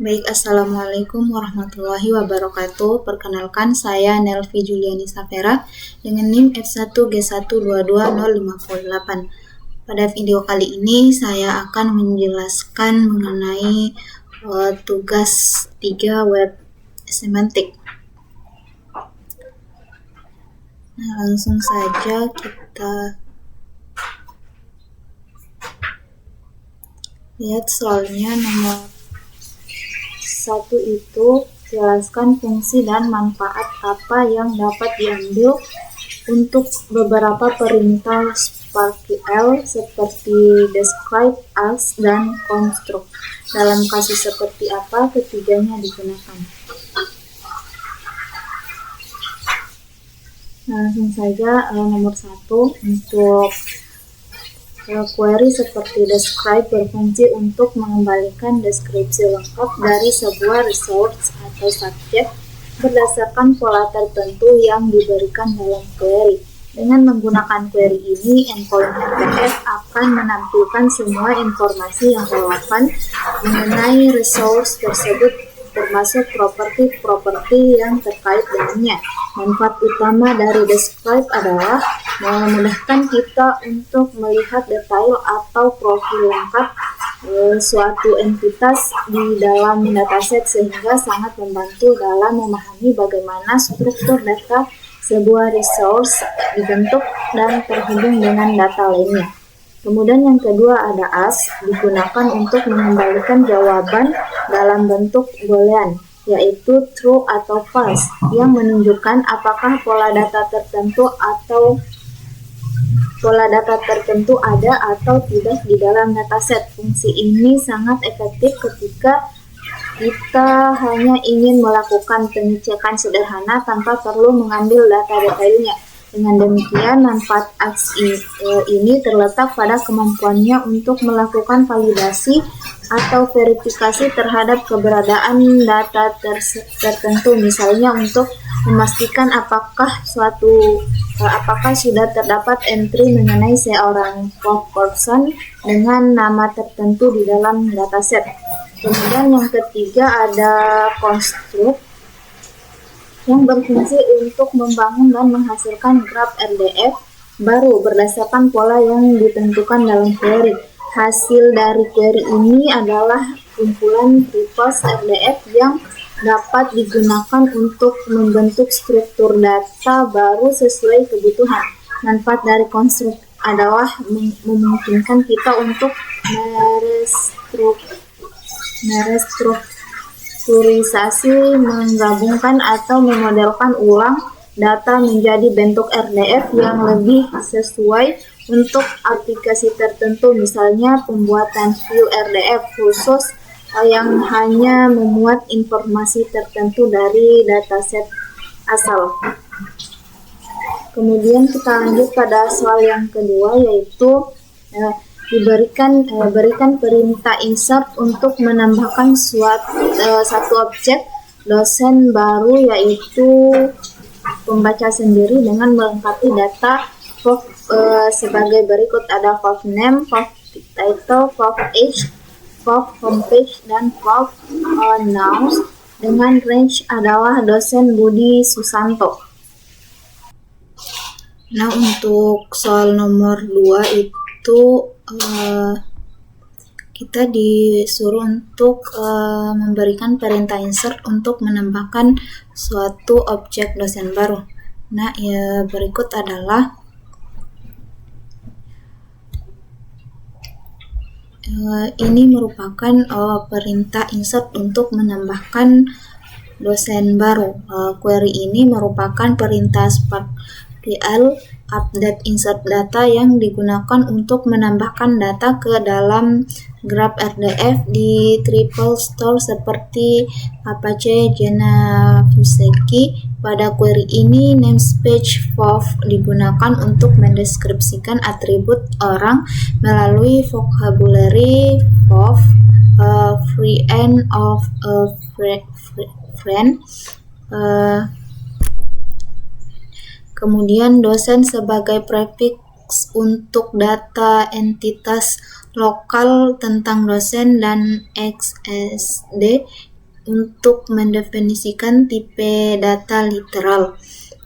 Baik, Assalamualaikum warahmatullahi wabarakatuh. Perkenalkan, saya Nelvi Juliani Safera dengan NIM F1G1222058. Pada video kali ini, saya akan menjelaskan mengenai tugas 3 web semantik. Nah, langsung saja kita lihat soalnya. Nomor 1 itu jelaskan fungsi dan manfaat apa yang dapat diambil untuk beberapa perintah SparkQL seperti describe, ask, dan construct. Dalam kasus seperti apa ketiganya digunakan? Nah, langsung saja nomor 1 untuk query seperti describe berfungsi untuk mengembalikan deskripsi lengkap dari sebuah resource atau subjek berdasarkan pola tertentu yang diberikan dalam query. Dengan menggunakan query ini, endpoint RDF akan menampilkan semua informasi yang relevan mengenai resource tersebut, termasuk properti-properti yang terkait dengannya. Manfaat utama dari describe adalah memudahkan kita untuk melihat detail atau profil lengkap suatu entitas di dalam dataset, sehingga sangat membantu dalam memahami bagaimana struktur data sebuah resource dibentuk dan terhubung dengan data lainnya. Kemudian yang kedua ada ask, digunakan untuk mengembalikan jawaban dalam bentuk boolean, yaitu true atau false, yang menunjukkan apakah pola data tertentu ada atau tidak di dalam dataset. Fungsi ini sangat efektif ketika kita hanya ingin melakukan pengecekan sederhana tanpa perlu mengambil data detailnya. Dengan demikian, manfaat ask ini terletak pada kemampuannya untuk melakukan validasi atau verifikasi terhadap keberadaan data tertentu, misalnya untuk memastikan apakah sudah terdapat entry mengenai seorang person dengan nama tertentu di dalam dataset. Kemudian yang ketiga ada construct, yang berfungsi untuk membangun dan menghasilkan graf RDF baru berdasarkan pola yang ditentukan dalam query. Hasil dari query ini adalah kumpulan triples RDF yang dapat digunakan untuk membentuk struktur data baru sesuai kebutuhan. Manfaat dari construct adalah memungkinkan kita untuk merestrukturisasi, menggabungkan atau memodelkan ulang data menjadi bentuk RDF yang lebih sesuai untuk aplikasi tertentu, misalnya pembuatan view RDF khusus yang hanya memuat informasi tertentu dari dataset asal. Kemudian kita lanjut pada soal yang kedua, yaitu berikan perintah insert untuk menambahkan satu objek dosen baru, yaitu pembaca sendiri, dengan melengkapi data sebagai berikut. Ada valve name, valve title, valve age, valve homepage, dan valve nouns, dengan range adalah dosen Budi Susanto. Nah, untuk soal nomor 2 itu kita disuruh untuk memberikan perintah insert untuk menambahkan suatu objek dosen baru. Nah, berikut adalah ini merupakan perintah insert untuk menambahkan dosen baru. Query ini merupakan perintah SparkQL update insert data yang digunakan untuk menambahkan data ke dalam graf RDF di triple store seperti Apache Genavuseki. Pada query ini, namespace valve digunakan untuk mendeskripsikan atribut orang melalui vocabulary valve, friend of a friend. Kemudian dosen sebagai prefix untuk data entitas lokal tentang dosen, dan XSD untuk mendefinisikan tipe data literal.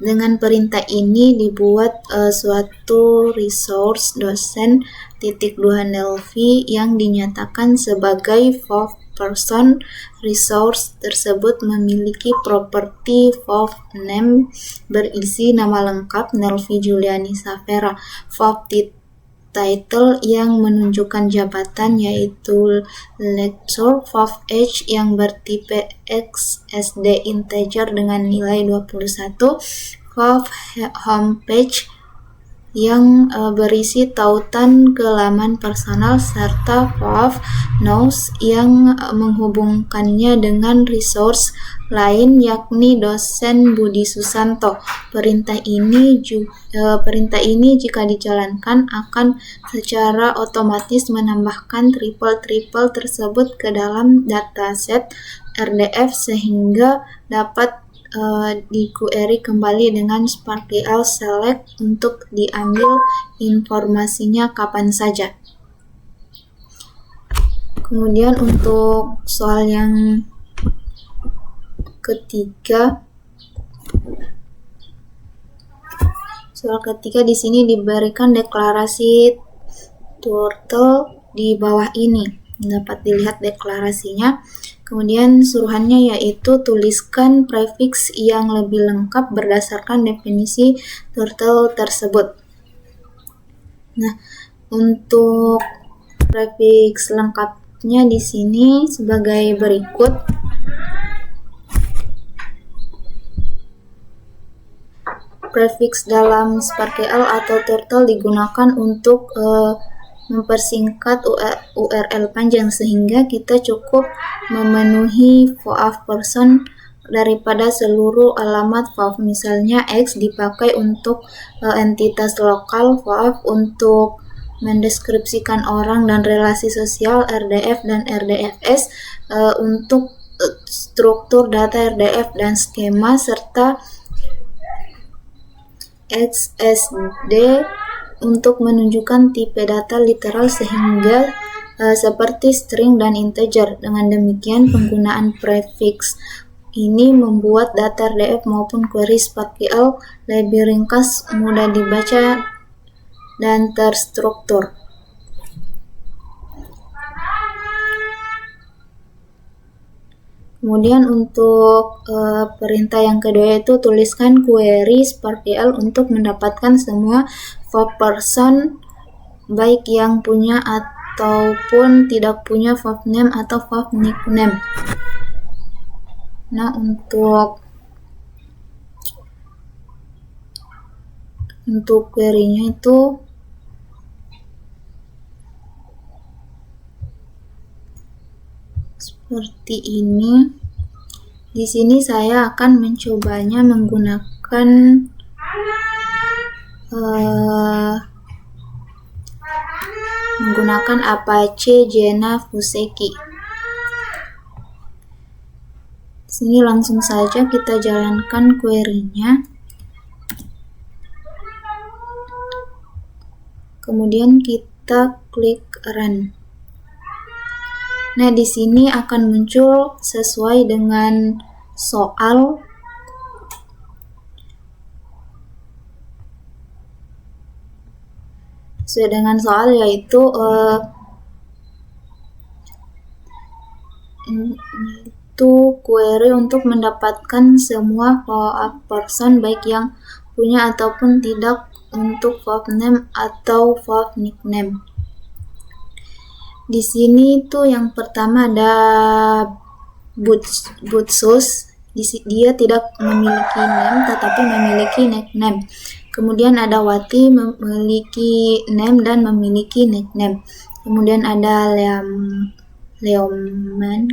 Dengan perintah ini dibuat suatu resource dosen.2nlv yang dinyatakan sebagai fourth person. Resource tersebut memiliki properti fourth name berisi nama lengkap Nelvi Juliani Savera, fourth title yang menunjukkan jabatan yaitu lecturer, fourth age yang bertipe XSD integer dengan nilai 21, fourth homepage yang berisi tautan ke laman personal, serta fourth notes yang menghubungkannya dengan resource lain yakni dosen Budi Susanto. Perintah ini jika dijalankan akan secara otomatis menambahkan triple tersebut ke dalam dataset RDF sehingga dapat di-query kembali dengan SPARQL select untuk diambil informasinya kapan saja. Kemudian untuk soal yang ketiga, di sini diberikan deklarasi turtle di bawah ini. Dapat dilihat deklarasinya. Kemudian suruhannya yaitu tuliskan prefix yang lebih lengkap berdasarkan definisi turtle tersebut. Nah, untuk prefix lengkapnya di sini sebagai berikut. Prefix dalam SPARQL atau turtle digunakan untuk mempersingkat URL panjang sehingga kita cukup memenuhi fourth person daripada seluruh alamat fourth. Misalnya X dipakai untuk entitas lokal, fourth untuk mendeskripsikan orang dan relasi sosial, RDF dan RDFS untuk struktur data RDF dan skema, serta XSD untuk menunjukkan tipe data literal sehingga seperti string dan integer. Dengan demikian, penggunaan prefix ini membuat data RDF maupun query SPARQL lebih ringkas, mudah dibaca, dan terstruktur. Kemudian untuk perintah yang kedua yaitu tuliskan query SPARQL untuk mendapatkan semua fourth person baik yang punya ataupun tidak punya fourth name atau fourth nickname. Nah, untuk query-nya itu seperti ini. Di sini saya akan mencobanya menggunakan Apache Jena Fuseki. Di sini langsung saja kita jalankan query-nya. Kemudian kita klik run. Nah, di sini akan muncul sesuai dengan soal yaitu query untuk mendapatkan semua fourth person baik yang punya ataupun tidak untuk fourth name atau fourth nickname. Di sini tuh yang pertama ada Butsus, dia tidak memiliki name tetapi memiliki nickname. Kemudian ada Wati memiliki name dan memiliki nickname. Kemudian ada Leoman,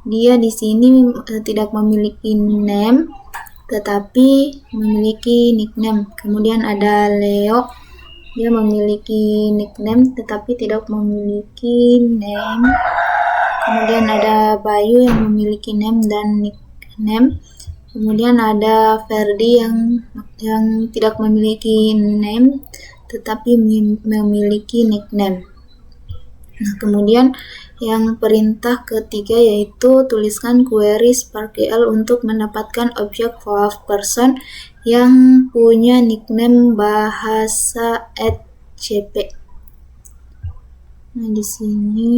dia di sini tidak memiliki name tetapi memiliki nickname. Kemudian ada Leo, dia memiliki nickname tetapi tidak memiliki name. Kemudian ada Bayu yang memiliki name dan nickname. Kemudian ada Ferdi yang tidak memiliki name tetapi memiliki nickname. Nah, kemudian Yang perintah ketiga yaitu tuliskan query SparkQL untuk mendapatkan objek fourth person yang punya nickname bahasa @cp. Nah, di sini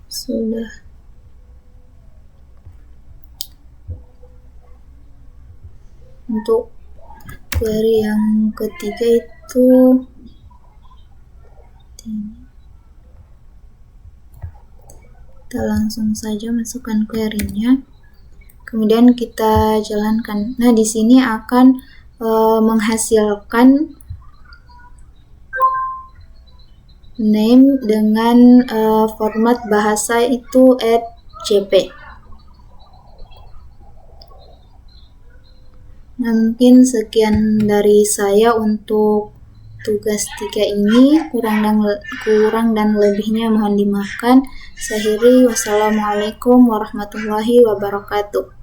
sudah untuk query yang ketiga itu kita langsung saja masukkan query-nya, kemudian kita jalankan. Nah, di sini akan menghasilkan name dengan format bahasa itu @cp. Nah, mungkin sekian dari saya untuk tugas 3 ini, kurang dan lebihnya mohon dimaafkan. Wassalamualaikum warahmatullahi wabarakatuh.